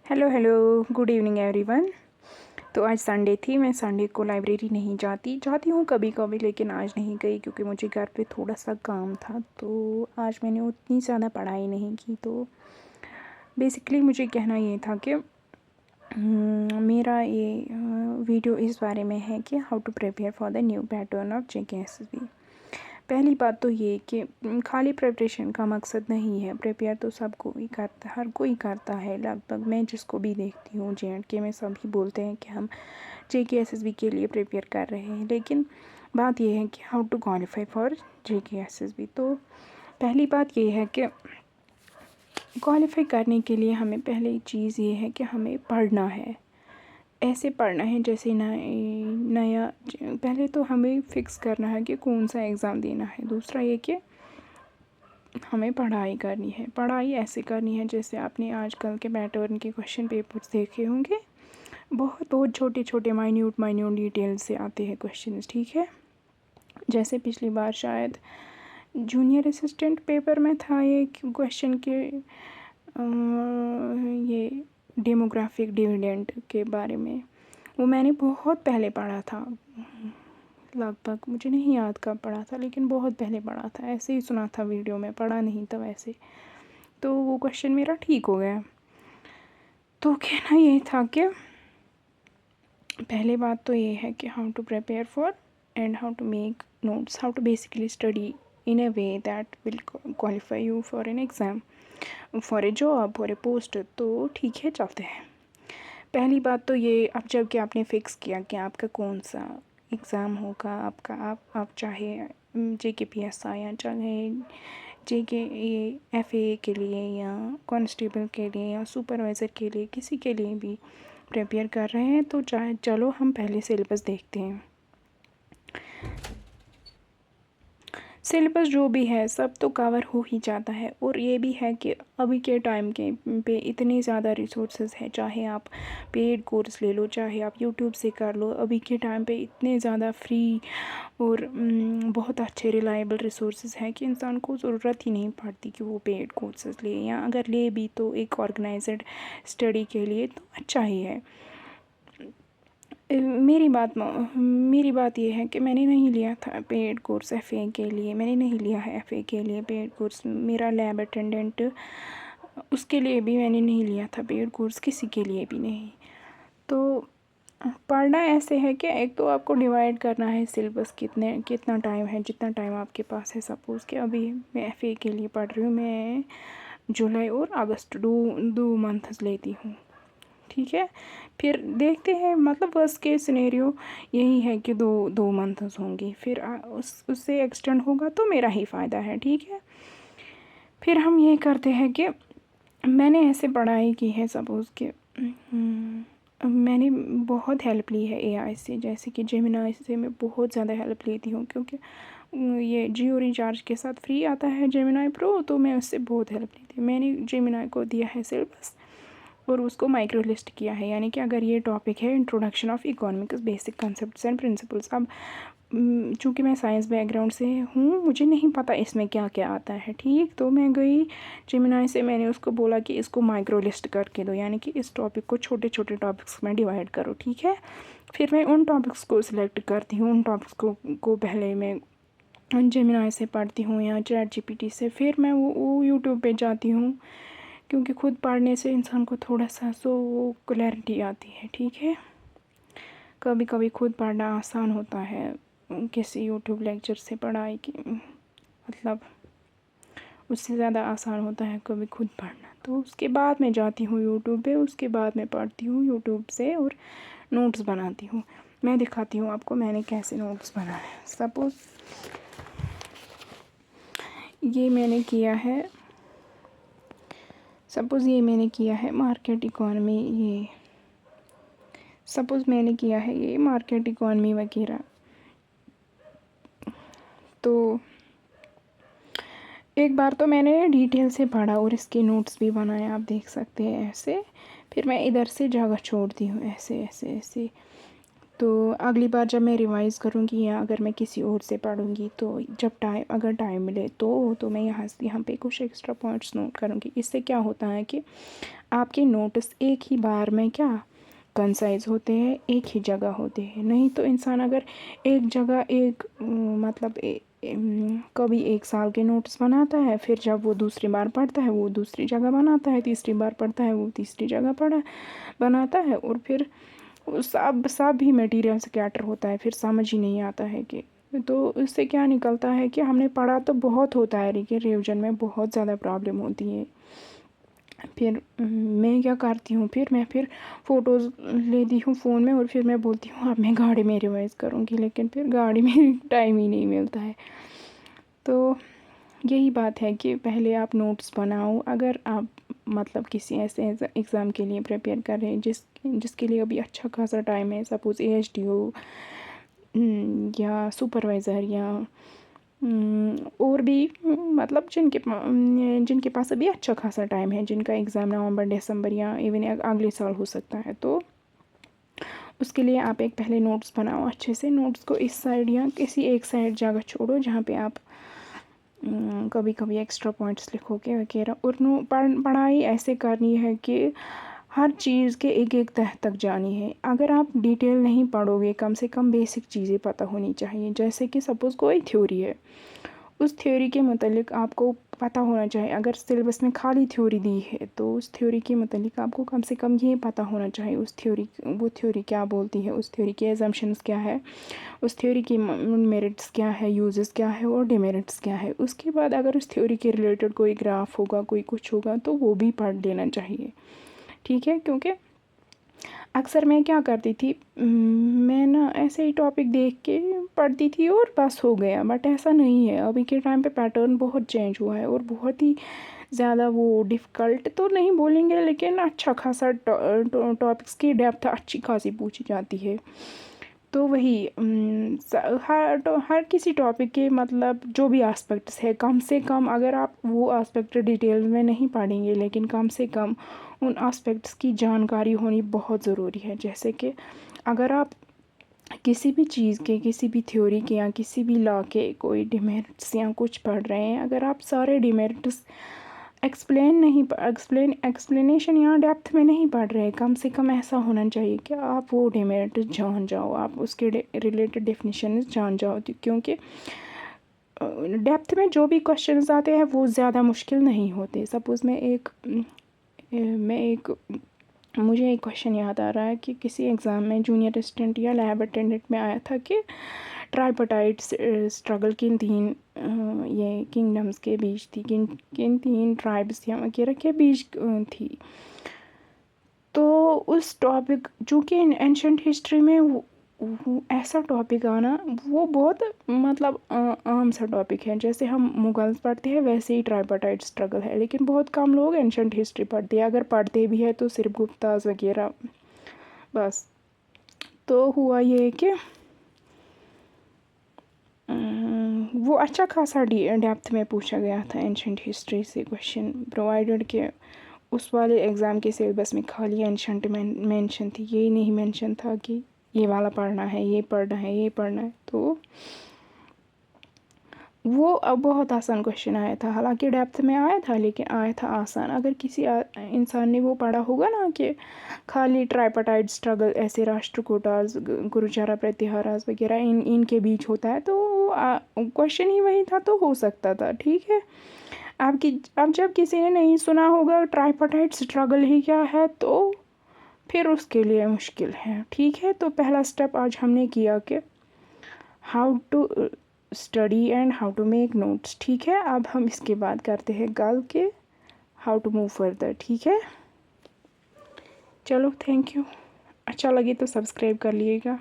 Hello good evening everyone. तो आज Sunday थी, मैं संडे को लाइब्रेरी नहीं जाती हूँ कभी कभी, लेकिन आज नहीं गई क्योंकि मुझे घर पे थोड़ा सा काम था। तो आज मैंने उतनी ज़्यादा पढ़ाई नहीं की। तो बेसिकली मुझे कहना ये था कि मेरा ये वीडियो इस बारे में है कि how to prepare for the new pattern of JKSSB। पहली बात तो ये कि खाली प्रिपरेशन का मकसद नहीं है। प्रिपेयर तो सबको ही करता, हर कोई करता है लगभग। मैं जिसको भी देखती हूँ JNK में सभी बोलते हैं कि हम JKSSB के लिए प्रिपेयर कर रहे हैं, लेकिन बात यह है कि how to qualify for JKSSB। तो पहली बात ये है कि क्वालिफाई करने के लिए हमें पहली चीज़ ये है कि हमें पढ़ना है। ऐसे पढ़ना है जैसे नया पहले तो हमें फ़िक्स करना है कि कौन सा एग्ज़ाम देना है। दूसरा ये कि हमें पढ़ाई करनी है। पढ़ाई ऐसे करनी है जैसे आपने आजकल के पैटर्न के क्वेश्चन पेपर्स देखे होंगे। बहुत छोटे छोटे माइन्यूट डिटेल से आते हैं क्वेश्चंस, ठीक है। जैसे पिछली बार शायद जूनियर असिस्टेंट पेपर में था ये क्वेश्चन के ये डेमोग्राफिक डिविडेंड के बारे में। वो मैंने बहुत पहले पढ़ा था, लगभग मुझे नहीं याद कब पढ़ा था, लेकिन बहुत पहले पढ़ा था। ऐसे ही सुना था वीडियो में, पढ़ा नहीं था वैसे। तो वो क्वेश्चन मेरा ठीक हो गया। तो कहना ये था कि पहले बात तो ये है कि how to prepare for and how to make notes, how to basically study in a way that will qualify you for an exam, for a job, for a post. तो ठीक है, चलते हैं। पहली बात तो ये, अब जब कि आपने फ़िक्स किया कि आपका कौन सा एग्ज़ाम होगा, आपका आप चाहे JKPSI या चाहे FA के लिए या कांस्टेबल के लिए या सुपरवाइज़र के लिए, किसी के लिए भी प्रिपेयर कर रहे हैं, तो चाहे चलो हम पहले सिलेबस देखते हैं। सिलेबस जो भी है सब तो कवर हो ही जाता है। और ये भी है कि अभी के टाइम के पे इतने ज़्यादा रिसोर्सेज हैं, चाहे आप पेड कोर्स ले लो, चाहे आप यूट्यूब से कर लो। अभी के टाइम पे इतने ज़्यादा फ्री और बहुत अच्छे रिलायबल रिसोर्सेज हैं कि इंसान को ज़रूरत ही नहीं पड़ती कि वो पेड कोर्सेज ले, या अगर ले भी तो एक ऑर्गेनाइज्ड स्टडी के लिए तो अच्छा ही है। मेरी बात ये है कि मैंने नहीं लिया था पेड कोर्स FA के लिए। मैंने नहीं लिया है FA के लिए पेड कोर्स। मेरा लैब अटेंडेंट, उसके लिए भी मैंने नहीं लिया था पेड कोर्स, किसी के लिए भी नहीं। तो पढ़ना ऐसे है कि एक तो आपको डिवाइड करना है सिलेबस, कितना टाइम है, जितना टाइम आपके पास है। सपोज़ कि अभी मैं FA के लिए पढ़ रही हूँ, मैं जुलाई और अगस्त दो मंथ्स लेती हूँ, ठीक है। फिर देखते हैं, मतलब वर्स्ट केस सिनेरियो यही है कि दो मंथ्स होंगी, फिर उससे एक्सटेंड होगा तो मेरा ही फ़ायदा है, ठीक है। फिर हम ये करते हैं कि मैंने ऐसे पढ़ाई की है, सपोज़ कि मैंने बहुत हेल्प ली है AI से, जैसे कि जेमिनाई से मैं बहुत ज़्यादा हेल्प लेती हूँ, क्योंकि ये जियो रिचार्ज के साथ फ्री आता है जेमिनाई प्रो, तो मैं उससे बहुत हेल्प लेती हूँ। मैंने जेमिनाई को दिया है सिलेबस और उसको माइक्रो लिस्ट किया है, यानी कि अगर ये टॉपिक है introduction of economics, basic concepts and principles. अब चूँकि मैं साइंस बैकग्राउंड से हूँ, मुझे नहीं पता इसमें क्या क्या आता है, ठीक। तो मैं गई जेमिनाई से, मैंने उसको बोला कि इसको माइक्रो लिस्ट करके दो, यानी कि इस टॉपिक को छोटे छोटे टॉपिक्स में डिवाइड करो, ठीक है। फिर मैं उन टॉपिक्स को सिलेक्ट करती हूँ, उन टॉपिक्स को पहले मैं जेमिनाई से पढ़ती हूँ या ChatGPT से। फिर मैं वो यूट्यूब पे जाती हूँ, क्योंकि खुद पढ़ने से इंसान को थोड़ा सा वो क्लैरिटी आती है, ठीक है। कभी कभी खुद पढ़ना आसान होता है किसी यूट्यूब लेक्चर से पढ़ाई की, मतलब उससे ज़्यादा आसान होता है कभी खुद पढ़ना। तो उसके बाद मैं जाती हूँ यूट्यूब पे, उसके बाद मैं पढ़ती हूँ यूट्यूब से और नोट्स बनाती हूँ। मैं दिखाती हूँ आपको मैंने कैसे नोट्स बनाए। सपोज़ ये मैंने किया है मार्केट इकॉनमी, ये सपोज़ मैंने किया है ये मार्केट इकॉनमी वगैरह। तो एक बार तो मैंने डिटेल से पढ़ा और इसके नोट्स भी बनाए, आप देख सकते हैं ऐसे। फिर मैं इधर से जगह छोड़ती हूँ ऐसे ऐसे ऐसे। तो अगली बार जब मैं रिवाइज़ करूँगी या अगर मैं किसी और से पढ़ूँगी, तो जब अगर टाइम मिले तो मैं यहाँ पे कुछ एक्स्ट्रा पॉइंट्स नोट करूँगी। इससे क्या होता है कि آپ کے نوٹس ایک ہی بار میں کیا کنسائز ہوتے ہیں، ایک ہی جگہ ہوتے ہیں. نہیں تو انسان اگر ایک جگہ مطلب کبھی 1 سال کے نوٹس بناتا ہے، پھر جب وہ دوسری بار پڑھتا ہے وہ دوسری جگہ بناتا ہے، تیسری بار پڑھتا ہے وہ تیسری جگہ بناتا ہے، اور پھر سب ہی میٹیریل سکیٹر ہوتا ہے، پھر سمجھ ہی نہیں آتا ہے کہ. تو اس سے کیا نکلتا ہے کہ ہم نے پڑھا تو بہت ہوتا ہے لیکن ریویژن میں بہت زیادہ پرابلم ہوتی ہے. پھر میں کیا کرتی ہوں، میں فوٹوز لیتی ہوں فون میں، اور پھر میں بولتی ہوں اب میں گاڑی میں ریوائز کروں گی، لیکن پھر گاڑی میں ٹائم ہی نہیں ملتا ہے. تو یہی بات ہے کہ پہلے آپ نوٹس بناؤ. اگر آپ مطلب کسی ایسے ایگزام کے لیے پریپیئر کر رہے ہیں جس کے لیے ابھی اچھا خاصا ٹائم ہے، سپوز AHT ہو یا سپروائزر یا اور بھی مطلب جن کے پاس ابھی اچھا خاصا ٹائم ہے، جن کا ایگزام نومبر دسمبر یا ایون اگلے سال ہو سکتا ہے، تو اس کے لیے آپ ایک پہلے نوٹس بناؤ اچھے سے. نوٹس کو اس سائڈ یا کسی ایک سائڈ جگہ چھوڑو جہاں پہ آپ کبھی کبھی ایکسٹرا پوائنٹس لکھو گے وغیرہ. اور پڑھائی ایسے کرنی ہے کہ ہر چیز کے ایک ایک تہ تک جانی ہے. اگر آپ ڈیٹیل نہیں پڑھو گے، کم سے کم بیسک چیزیں پتہ ہونی چاہیے. جیسے کہ سپوز کوئی تھیوری ہے، اس تھیوری کے متعلق آپ کو پتہ ہونا چاہیے. اگر سلیبس میں خالی تھیوری دی ہے تو اس تھیوری کے متعلق آپ کو کم سے کم یہ پتہ ہونا چاہیے وہ تھیوری کیا بولتی ہے، اس تھیوری کے ایزمپشنز کیا ہے، اس تھیوری کی میرٹس کیا ہے، یوزز کیا ہے اور ڈیمیرٹس کیا ہے. اس کے بعد اگر اس تھیوری کے ریلیٹڈ کوئی گراف ہوگا، کوئی کچھ ہوگا تو وہ بھی پڑھ لینا چاہیے. ٹھیک ہے، کیونکہ اکثر میں کیا کرتی تھی، میں نا ایسے ہی ٹاپک دیکھ کے پڑھتی تھی اور بس ہو گیا. بٹ ایسا نہیں ہے، ابھی کے ٹائم پہ پیٹرن بہت چینج ہوا ہے اور بہت ہی زیادہ وہ ڈیفیکلٹ تو نہیں بولیں گے لیکن اچھا خاصا ٹاپکس کی ڈیپتھ اچھی خاصی پوچھی جاتی ہے. تو وہی ہر کسی ٹاپک کے مطلب جو بھی آسپیکٹس ہے، کم سے کم اگر آپ وہ آسپیکٹ ڈیٹیل میں نہیں پڑھیں گے لیکن کم سے کم ان آسپیکٹس کی جانکاری ہونی بہت ضروری ہے. جیسے کہ اگر آپ کسی بھی چیز کے، کسی بھی تھیوری کے یا کسی بھی لا کے کوئی ڈیمیرٹس یا کچھ پڑھ رہے ہیں، اگر آپ سارے ڈیمیرٹس ایکسپلینیشن یا ڈیپتھ میں نہیں پڑھ رہے، کم سے کم ایسا ہونا چاہیے کہ آپ وہ ڈیمیرٹس جان جاؤ، آپ اس کے ریلیٹڈ ڈیفینیشنز جان جاؤ. کیونکہ ڈیپتھ میں جو بھی کوشچنز آتے ہیں وہ زیادہ مشکل نہیں ہوتے. سپوز مجھے ایک کوشچن یاد آ رہا ہے کہ کسی ایگزام میں جونیئر اسسٹنٹ یا لیب اٹینڈنٹ میں آیا تھا کہ ٹرائپٹائٹ اسٹرگل کن 3 یہ کنگڈمز کے بیچ تھی، کن 3 ٹرائبس یا وغیرہ کے بیچ تھی. تو اس ٹاپک چونکہ اینشنٹ ہسٹری میں ایسا ٹاپک آنا وہ بہت مطلب عام سا ٹاپک ہے. جیسے ہم مغلز پڑھتے ہیں ویسے ہی ٹرائپٹائٹ اسٹرگل ہے، لیکن بہت کم لوگ اینشنٹ ہسٹری پڑھتے ہیں. اگر پڑھتے بھی ہے تو صرف گپتاز وغیرہ بس. تو ہوا یہ کہ وہ اچھا خاصا ڈیپتھ میں پوچھا گیا تھا اینشنٹ ہسٹری سے کوشچن، پرووائڈڈ کہ اس والے ایگزام کے سلیبس میں خالی اینشنٹ مینشن تھی، یہ نہیں مینشن تھا کہ یہ والا پڑھنا ہے، یہ پڑھنا ہے، یہ پڑھنا ہے. تو وہ بہت آسان کوشچن آیا تھا، حالانکہ ڈیپتھ میں آیا تھا لیکن آیا تھا آسان. اگر کسی انسان نے وہ پڑھا ہوگا نا کہ خالی ٹرائپٹائٹ اسٹرگل ایسے راشٹرکوٹاز، گروچارا پرتیہاراز وغیرہ ان کے بیچ ہوتا ہے تو کوشچن ہی وہی تھا تو ہو سکتا تھا. ٹھیک ہے، اب جب کسی نے نہیں سنا ہوگا ٹرائپٹائٹ اسٹرگل ہی کیا ہے تو پھر اس کے لیے مشکل ہے. ٹھیک ہے، تو پہلا سٹیپ آج ہم نے کیا کہ how to study and how to make notes. ٹھیک ہے، اب ہم اس کے بعد کرتے ہیں گل کہ ہاؤ ٹو موو فردر. ٹھیک ہے، چلو تھینک یو. اچھا لگے تو سبسکرائب کر لیے گا.